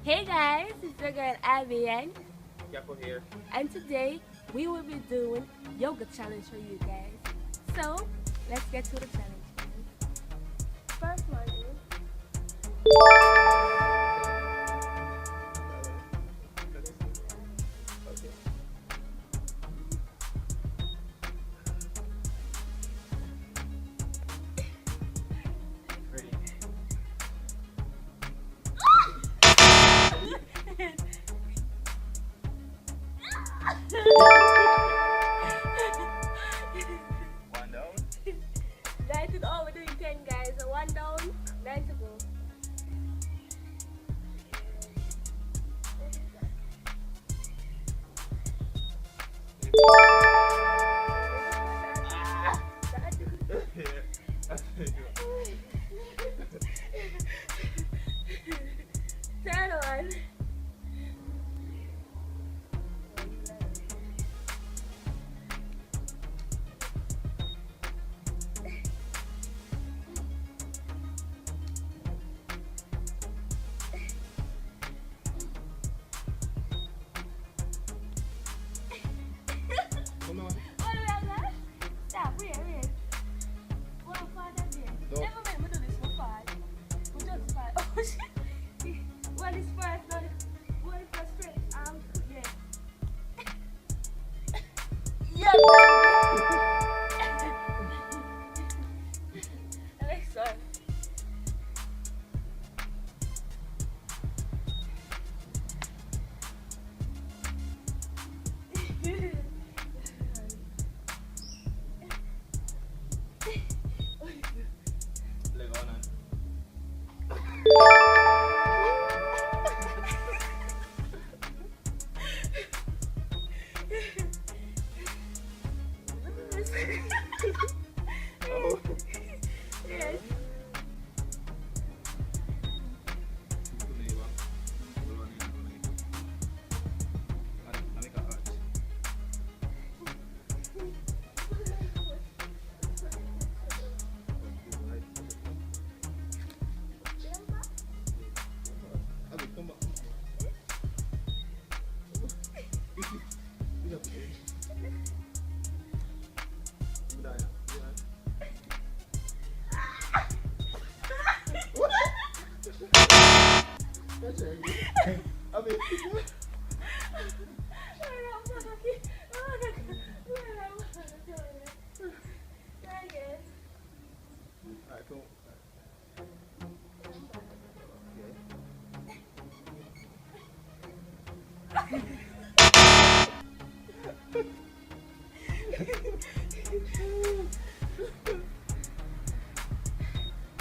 Hey guys, it's your girl Abby Yako here. and today we will be doing yoga challenge for you guys. So let's get to the challenge, guys. First one is Ready? One down. 9 to go. We're doing 10 guys. So one down, 9 to go. Third one. Come on. What do we have left? Stop, wait. What part of it? No. Never mind, we do this for 5. We just 5. Oh shit. Well, this first, not well, it's first stretch. Yeah. Yeah, the next one. Leg on and. Oh. Yes.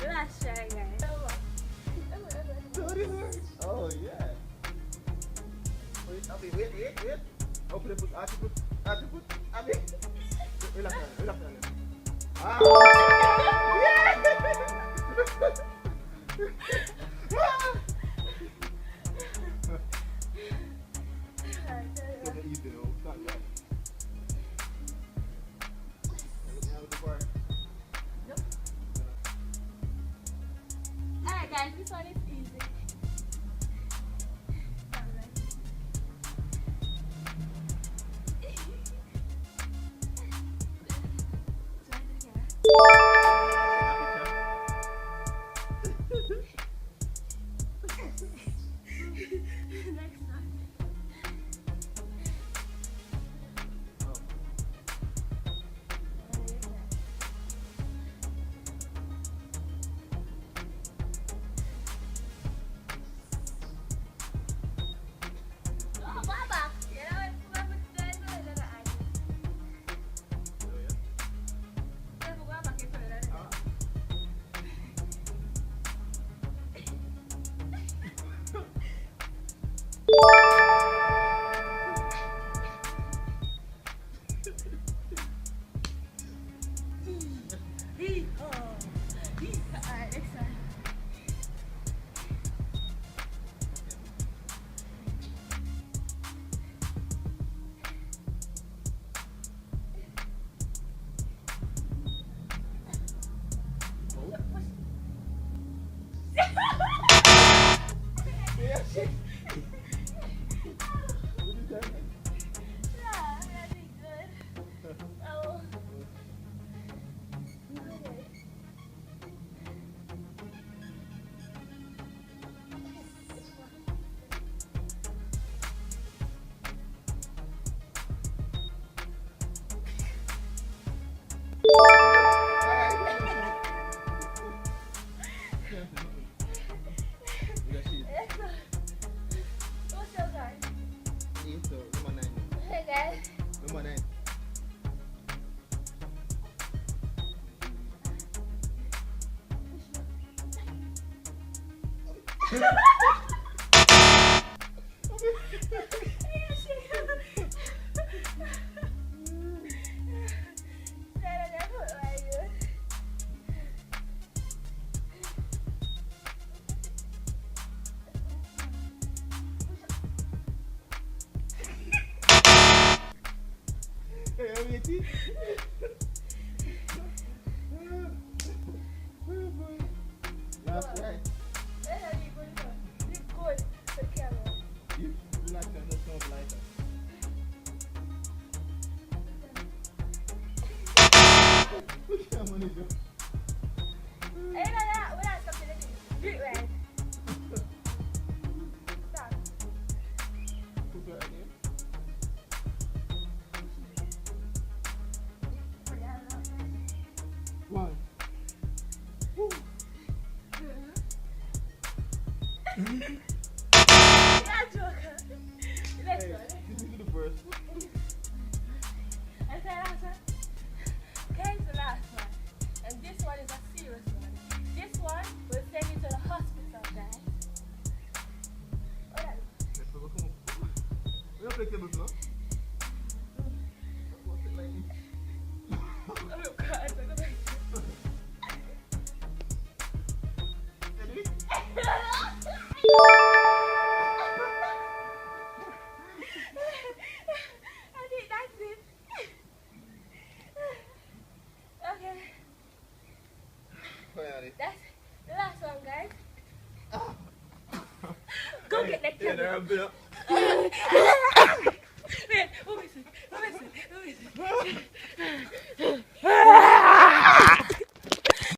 Last try, guys. Oh yeah. Wait. Open the foot, arch the foot. Relax. Ah! Easy though, it's not bad. Alright, guys, this one is easy. Next one. Oh, Baba! You know what? Whoever does it, they're gonna add it. Whoever Baba gets it, they're gonna add it. Alright, next one. Yeah. So, number 9. Okay, guys. Number 9. Hey, I'm eating. Last right. You relax and just come lighter. Push your money down. Put your again. One. Woo. Hey, this is the first. Okay, the last one. And this one is a serious one. This one will send you to the hospital, guys. Alright. Let's go. Come on. We don't play tables, no? What's it like? Oh, God. Ready? I think that's it. Okay, Finally. that's the last one, guys. Go get that Yeah, camera. there, Bill. Man, who is it? Who is it? Who is it?